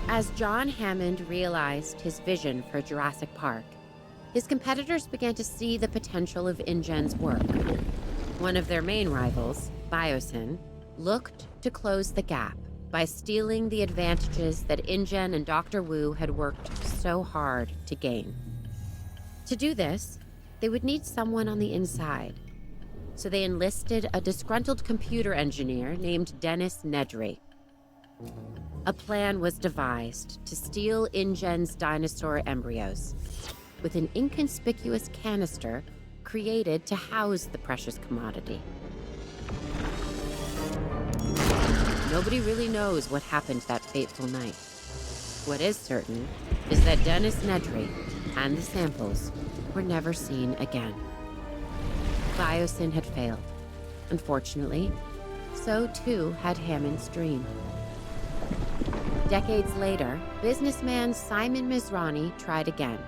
As John Hammond realized his vision for Jurassic Park, his competitors began to see the potential of InGen's work. One of their main rivals, Biosyn, looked to close the gap by stealing the advantages that InGen and Dr. Wu had worked so hard to gain. To do this, they would need someone on the inside. So they enlisted a disgruntled computer engineer named Dennis Nedry. A plan was devised to steal InGen's dinosaur embryos, with an inconspicuous canister created to house the precious commodity. Nobody really knows what happened that fateful night. What is certain is that Dennis Nedry and the samples were never seen again. Biosyn had failed. Unfortunately, so too had Hammond's dream. Decades later, businessman Simon Mizrahi tried again,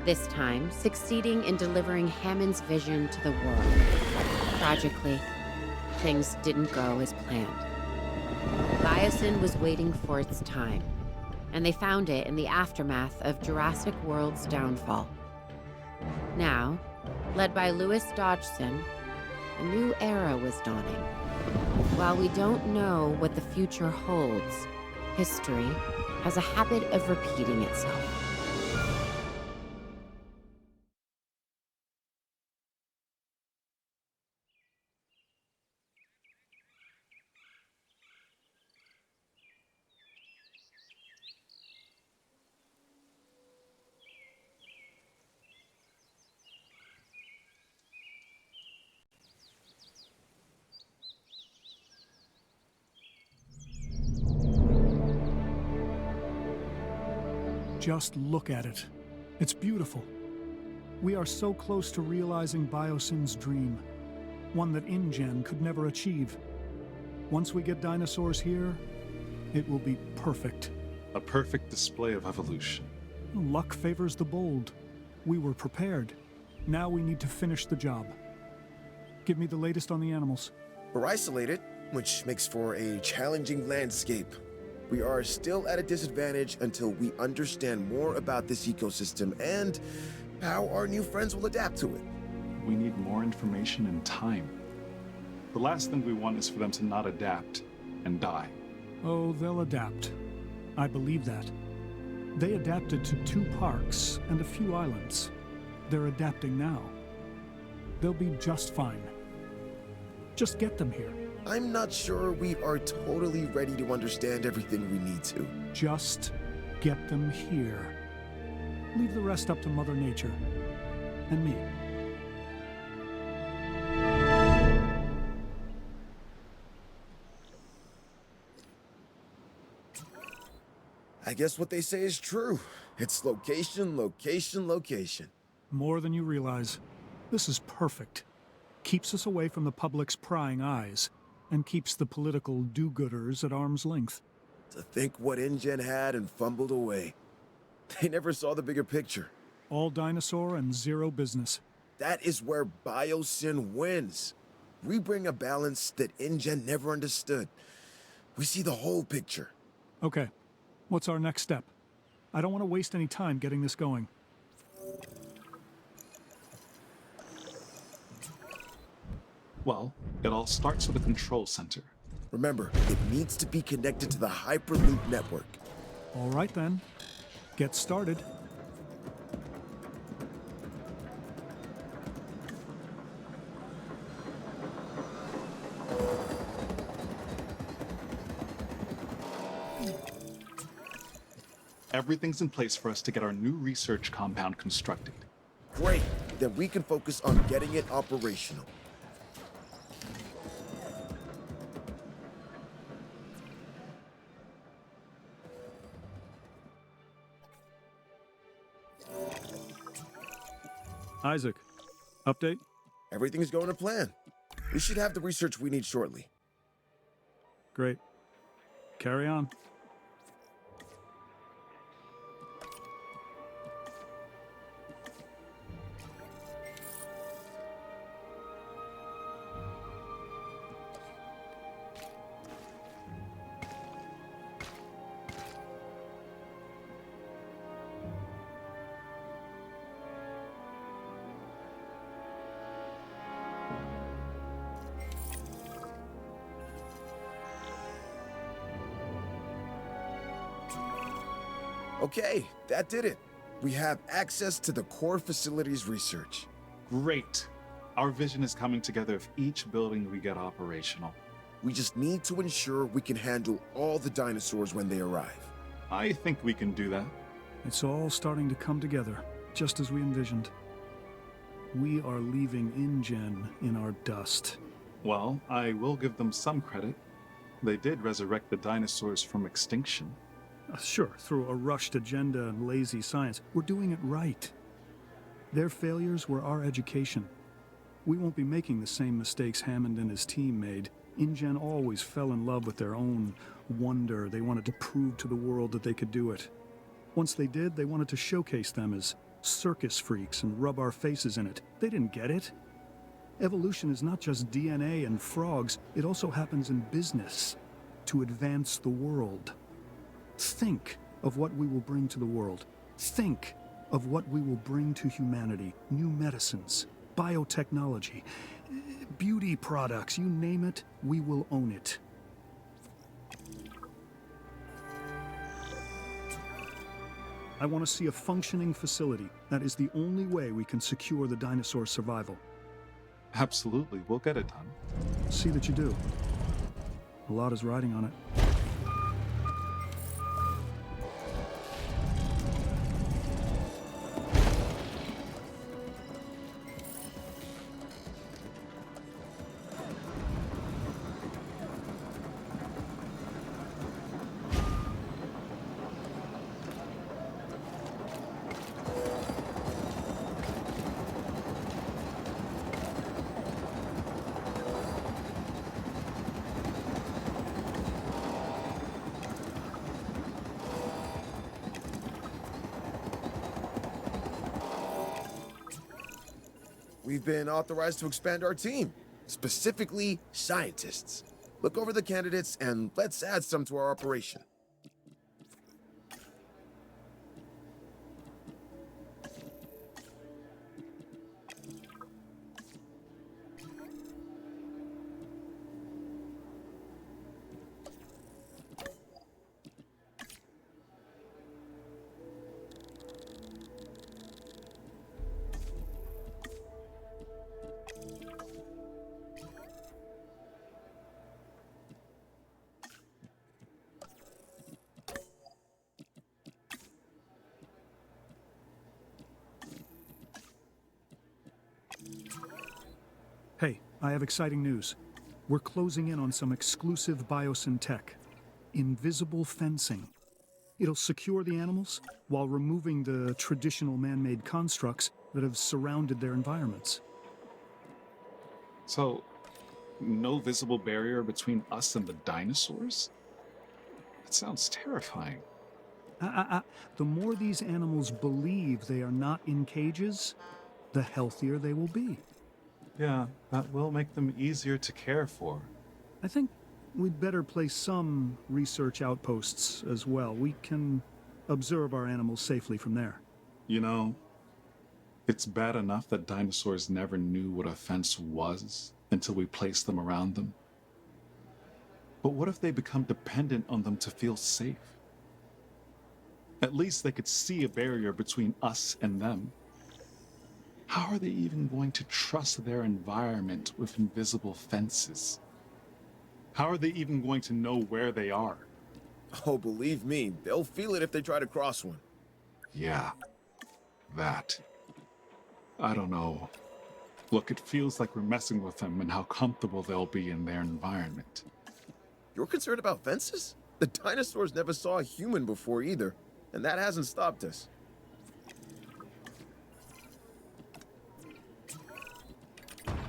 this time succeeding in delivering Hammond's vision to the world. Tragically, things didn't go as planned. Biosyn was waiting for its time, and they found it in the aftermath of Jurassic World's downfall. Now, led by Louis Dodgson, a new era was dawning. While we don't know what the future holds, history has a habit of repeating itself. Just look at it. It's beautiful. We are so close to realizing Biosyn's dream, one that InGen could never achieve. Once we get dinosaurs here, it will be perfect. A perfect display of evolution. Luck favors the bold. We were prepared. Now we need to finish the job. Give me the latest on the animals. We're isolated, which makes for a challenging landscape. We are still at a disadvantage until we understand more about this ecosystem and how our new friends will adapt to it. We need more information and time. The last thing we want is for them to not adapt and die. Oh, they'll adapt. I believe that. They adapted to 2 parks and a few islands. They're adapting now. They'll be just fine. Just get them here. I'm not sure we are totally ready to understand everything we need to. Just get them here. Leave the rest up to Mother Nature and me. I guess what they say is true. It's location, location, location. More than you realize. This is perfect. Keeps us away from the public's prying eyes, and keeps the political do-gooders at arm's length. To think what InGen had and fumbled away. They never saw the bigger picture. All dinosaur and zero business. That is where Biosyn wins. We bring a balance that InGen never understood. We see the whole picture. Okay, what's our next step? I don't want to waste any time getting this going. Well, it all starts with the control center. Remember, it needs to be connected to the Hyperloop network. All right then, get started. Everything's in place for us to get our new research compound constructed. Great, then we can focus on getting it operational. Isaac, update? Everything's going to plan. We should have the research we need shortly. Great. Carry on. Okay, that did it. We have access to the core facilities research. Great. Our vision is coming together of each building we get operational. We just need to ensure we can handle all the dinosaurs when they arrive. I think we can do that. It's all starting to come together, just as we envisioned. We are leaving InGen in our dust. Well, I will give them some credit. They did resurrect the dinosaurs from extinction. Sure, through a rushed agenda and lazy science. We're doing it right. Their failures were our education. We won't be making the same mistakes Hammond and his team made. InGen always fell in love with their own wonder. They wanted to prove to the world that they could do it. Once they did, they wanted to showcase them as circus freaks and rub our faces in it. They didn't get it. Evolution is not just DNA and frogs, it also happens in business to advance the world. Think of what we will bring to the world. Think of what we will bring to humanity. New medicines, biotechnology, beauty products, you name it, we will own it. I want to see a functioning facility. That is the only way we can secure the dinosaur survival. Absolutely, we'll get it done. See that you do. A lot is riding on it. We've been authorized to expand our team, specifically scientists. Look over the candidates and let's add some to our operation. Hey, I have exciting news. We're closing in on some exclusive Biosyn tech. Invisible fencing. It'll secure the animals while removing the traditional man-made constructs that have surrounded their environments. So, no visible barrier between us and the dinosaurs? That sounds terrifying. The more these animals believe they are not in cages, the healthier they will be. Yeah, that will make them easier to care for. I think we'd better place some research outposts as well. We can observe our animals safely from there. You know, it's bad enough that dinosaurs never knew what a fence was until we placed them around them. But what if they become dependent on them to feel safe? At least they could see a barrier between us and them. How are they even going to trust their environment with invisible fences? How are they even going to know where they are? Oh, believe me, they'll feel it if they try to cross one. Yeah, that. I don't know. Look, it feels like we're messing with them and how comfortable they'll be in their environment. You're concerned about fences? The dinosaurs never saw a human before either, and that hasn't stopped us.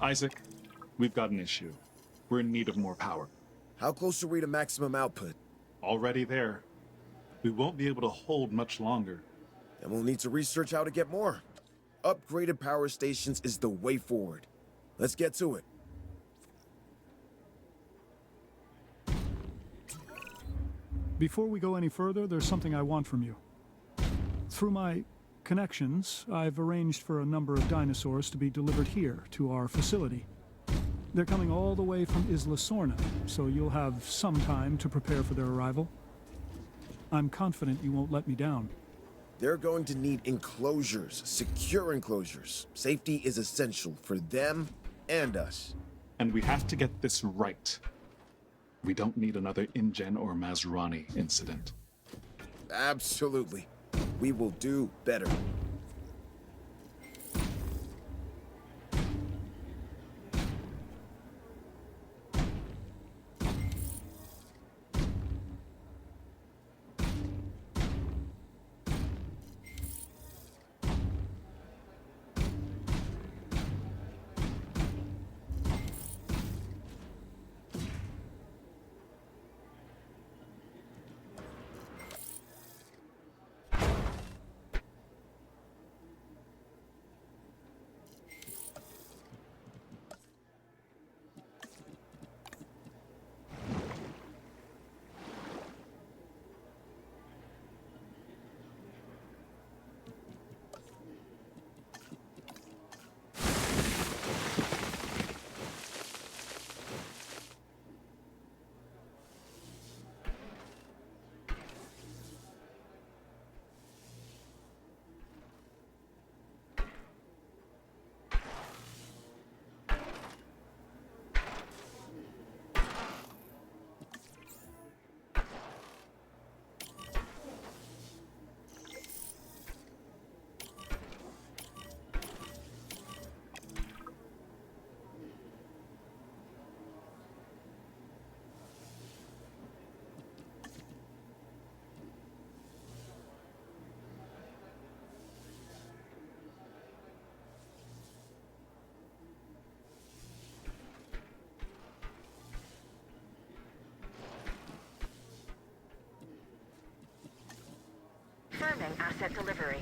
Isaac, we've got an issue. We're in need of more power. How close are we to maximum output? Already there. We won't be able to hold much longer. Then we'll need to research how to get more. Upgraded power stations is the way forward. Let's get to it. Before we go any further, there's something I want from you. Through my connections, I've arranged for a number of dinosaurs to be delivered here to our facility. They're coming all the way from Isla Sorna, so you'll have some time to prepare for their arrival. I'm confident you won't let me down. They're going to need enclosures, secure enclosures. Safety is essential for them and us. And we have to get this right. We don't need another InGen or Mazrani incident. Absolutely. We will do better. Confirming asset delivery.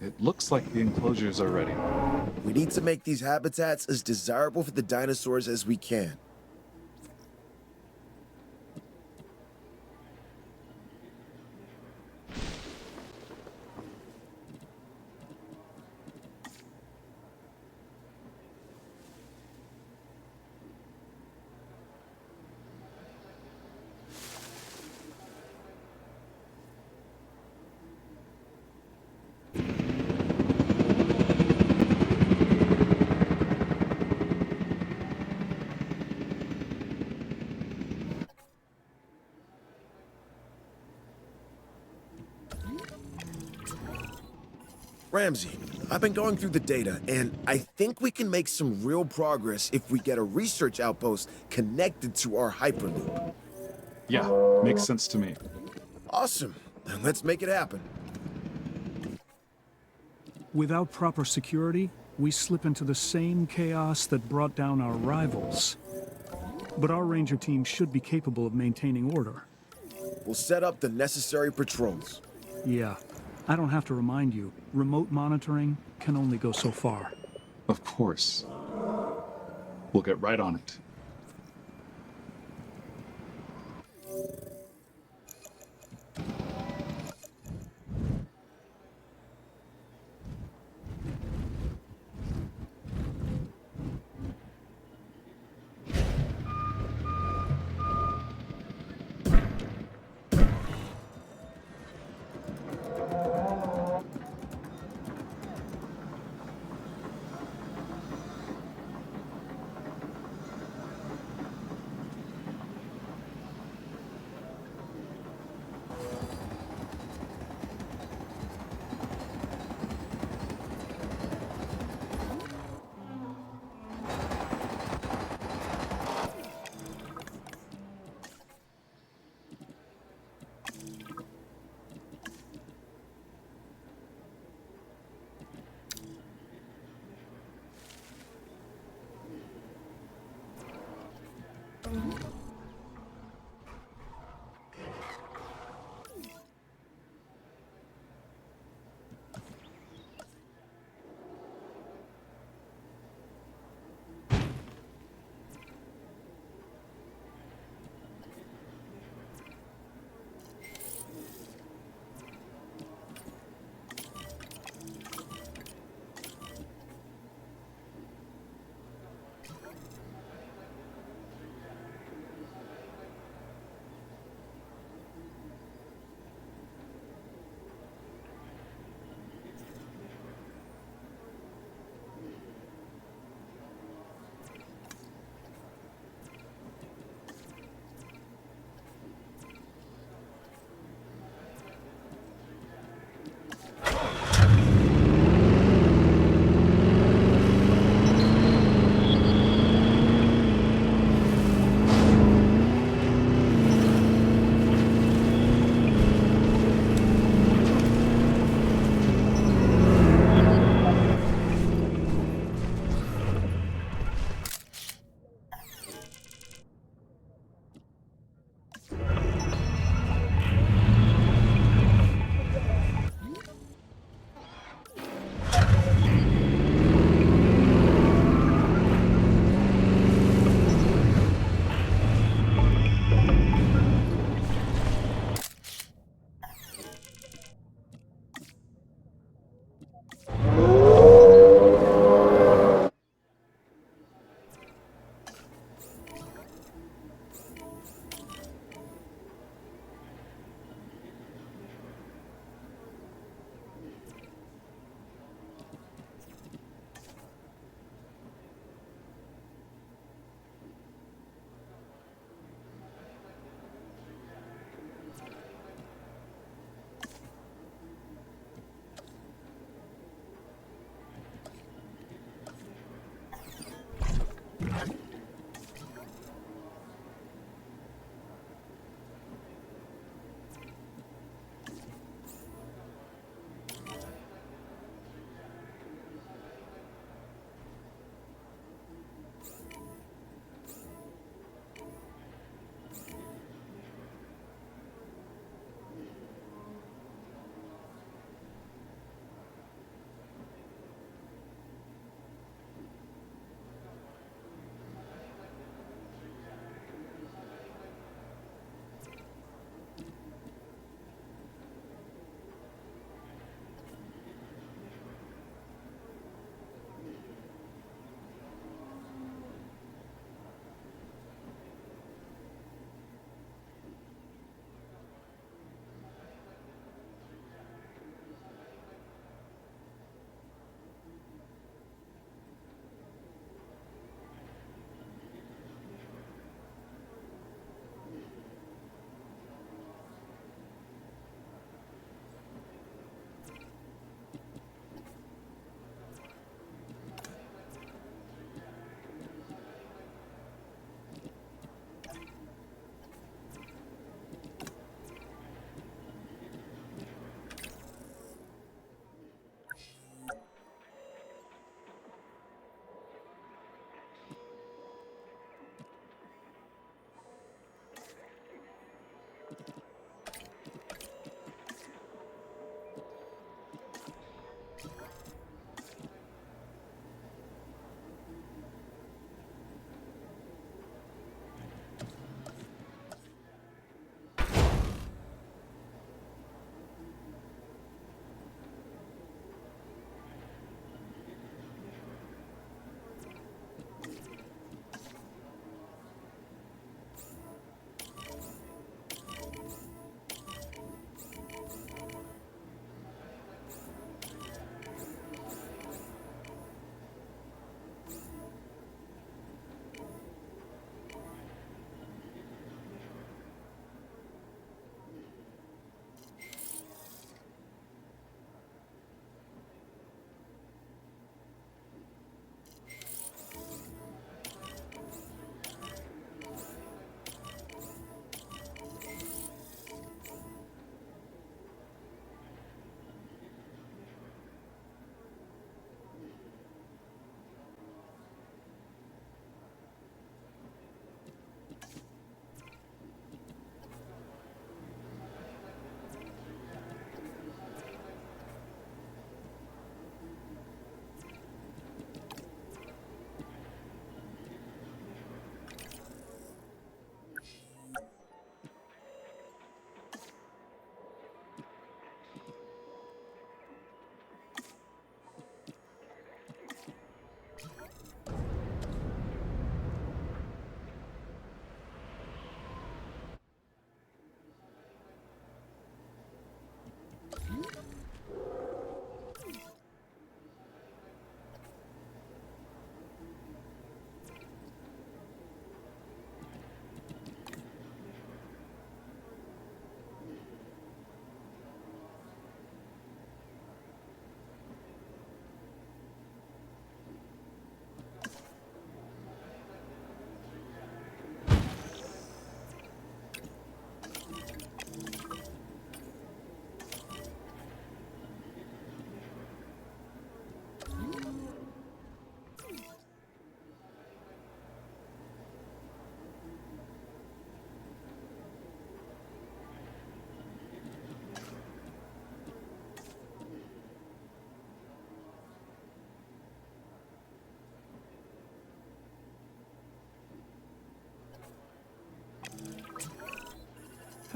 It looks like the enclosures are ready. We need to make these habitats as desirable for the dinosaurs as we can. Ramsey, I've been going through the data, and I think we can make some real progress if we get a research outpost connected to our Hyperloop. Yeah, makes sense to me. Awesome. Then let's make it happen. Without proper security, we slip into the same chaos that brought down our rivals. But our ranger team should be capable of maintaining order. We'll set up the necessary patrols. Yeah, I don't have to remind you, remote monitoring can only go so far. Of course. We'll get right on it.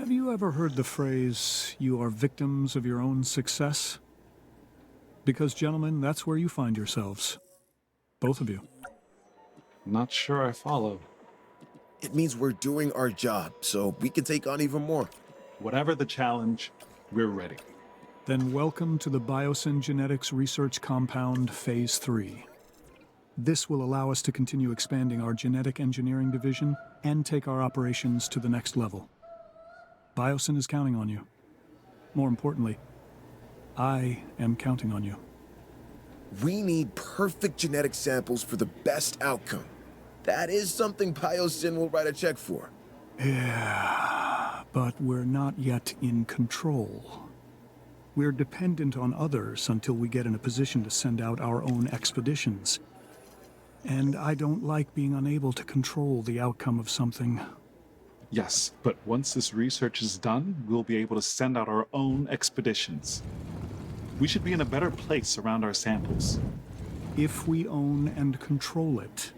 Have you ever heard the phrase, "You are victims of your own success"? Because, gentlemen, that's where you find yourselves. Both of you. Not sure I follow. It means we're doing our job, so we can take on even more. Whatever the challenge, we're ready. Then welcome to the Biosyn Genetics Research Compound Phase 3. This will allow us to continue expanding our genetic engineering division and take our operations to the next level. Biosyn is counting on you. More importantly, I am counting on you. We need perfect genetic samples for the best outcome. That is something Biosyn will write a check for. Yeah, but we're not yet in control. We're dependent on others until we get in a position to send out our own expeditions. And I don't like being unable to control the outcome of something. Yes, but once this research is done, we'll be able to send out our own expeditions. We should be in a better place around our samples. If we own and control it,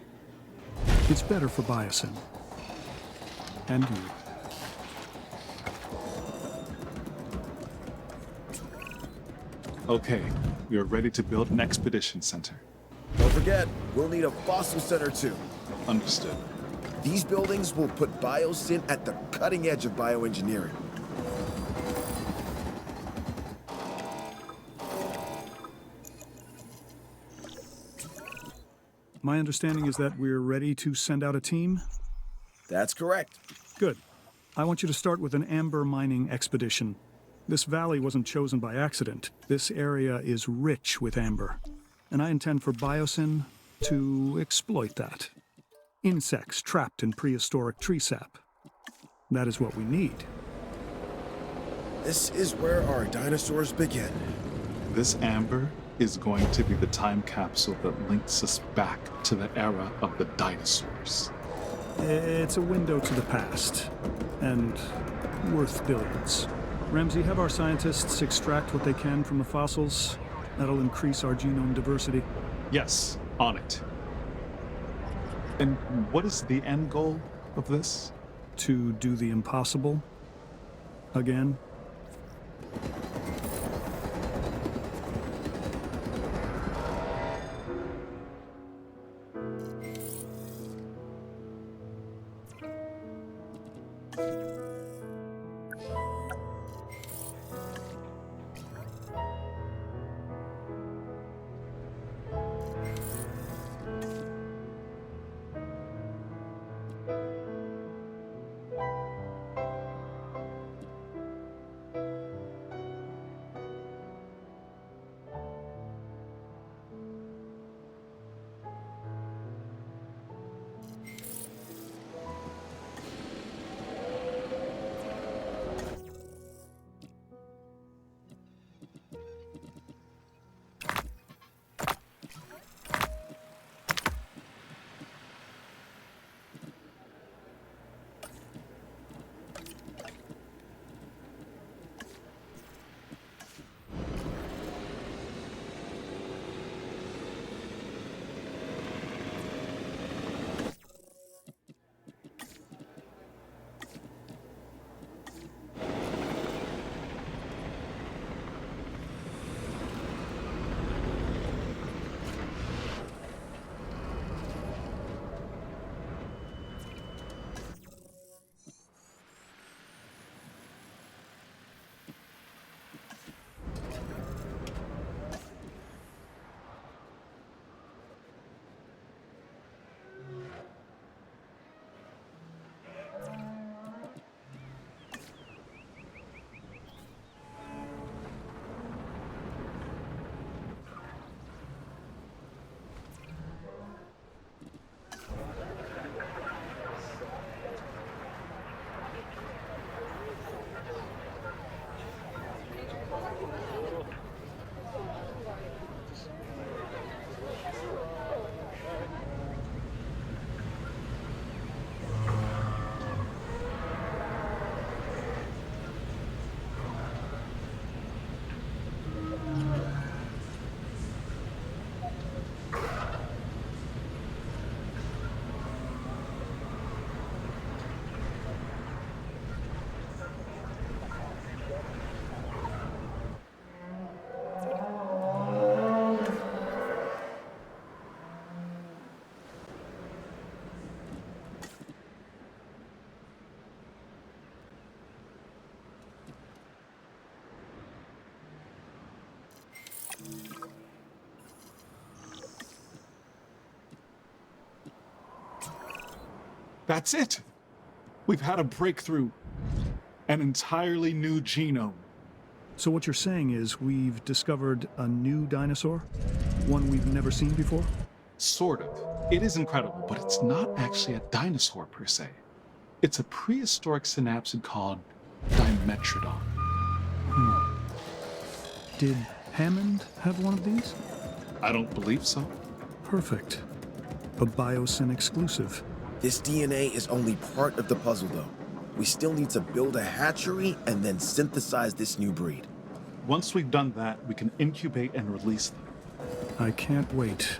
it's better for Biosyn. And you. Okay, we are ready to build an expedition center. Don't forget, we'll need a fossil center too. Understood. These buildings will put Biosyn at the cutting edge of bioengineering. My understanding is that we're ready to send out a team? That's correct. Good. I want you to start with an amber mining expedition. This valley wasn't chosen by accident. This area is rich with amber. And I intend for Biosyn to exploit that. Insects trapped in prehistoric tree sap. That is what we need. This is where our dinosaurs begin. This amber is going to be the time capsule that links us back to the era of the dinosaurs. It's a window to the past, and worth billions. Ramsey, have our scientists extract what they can from the fossils. That'll increase our genome diversity. Yes, on it. And what is the end goal of this? To do the impossible. Again. That's it! We've had a breakthrough. An entirely new genome. So what you're saying is we've discovered a new dinosaur? One we've never seen before? Sort of. It is incredible, but it's not actually a dinosaur per se. It's a prehistoric synapsid called Dimetrodon. Did Hammond have one of these? I don't believe so. Perfect. A Biosyn exclusive. This DNA is only part of the puzzle, though. We still need to build a hatchery and then synthesize this new breed. Once we've done that, we can incubate and release them. I can't wait.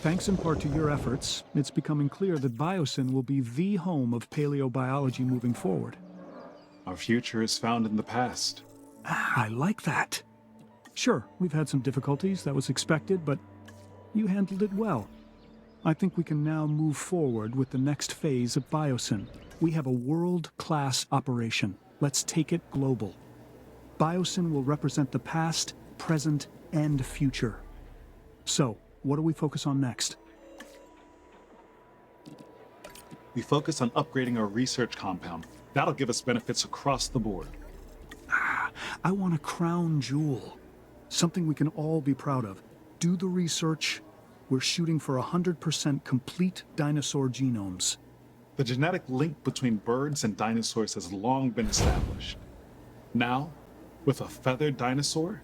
Thanks in part to your efforts, it's becoming clear that Biosyn will be the home of paleobiology moving forward. Our future is found in the past. I like that. Sure, we've had some difficulties, that was expected, but you handled it well. I think we can now move forward with the next phase of Biosyn. We have a world-class operation. Let's take it global. Biosyn will represent the past, present, and future. So, what do we focus on next? We focus on upgrading our research compound. That'll give us benefits across the board. I want a crown jewel. Something we can all be proud of. Do the research. We're shooting for 100% complete dinosaur genomes. The genetic link between birds and dinosaurs has long been established. Now, with a feathered dinosaur,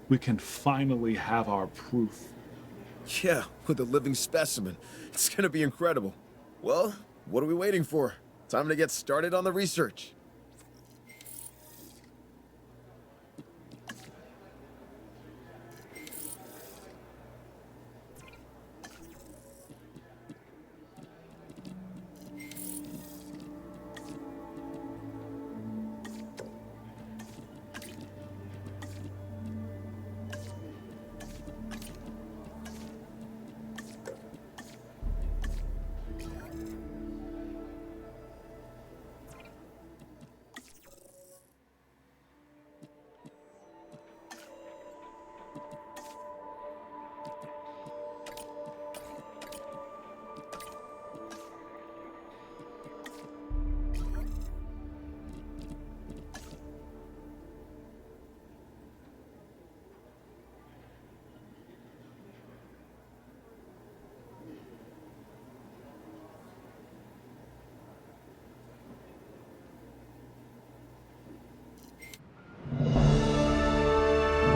we can finally have our proof. Yeah, with a living specimen. It's gonna be incredible. Well, what are we waiting for? Time to get started on the research.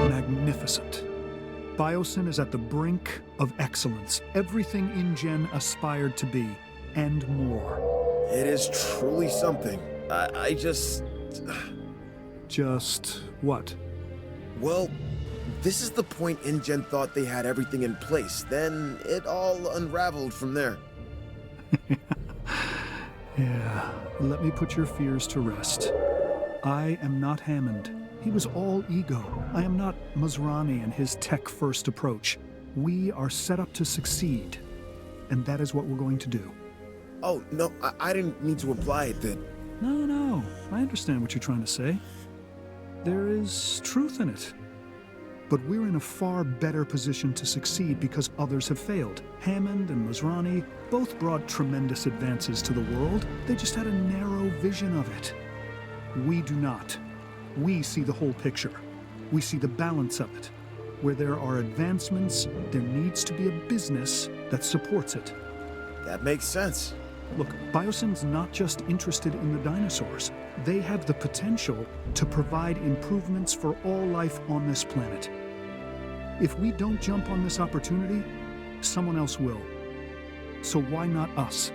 Magnificent. Biosyn is at the brink of excellence. Everything InGen aspired to be, and more. It is truly something. I just... Just what? Well, this is the point InGen thought they had everything in place. Then it all unraveled from there. Yeah, let me put your fears to rest. I am not Hammond. He was all ego. I am not Masrani and his tech-first approach. We are set up to succeed, and that is what we're going to do. Oh, no, I didn't mean to imply it that... No, I understand what you're trying to say. There is truth in it. But we're in a far better position to succeed because others have failed. Hammond and Masrani both brought tremendous advances to the world. They just had a narrow vision of it. We do not. We see the whole picture. We see the balance of it. Where there are advancements, there needs to be a business that supports it. That makes sense. Look, Biosyn's not just interested in the dinosaurs. They have the potential to provide improvements for all life on this planet. If we don't jump on this opportunity, someone else will. So why not us?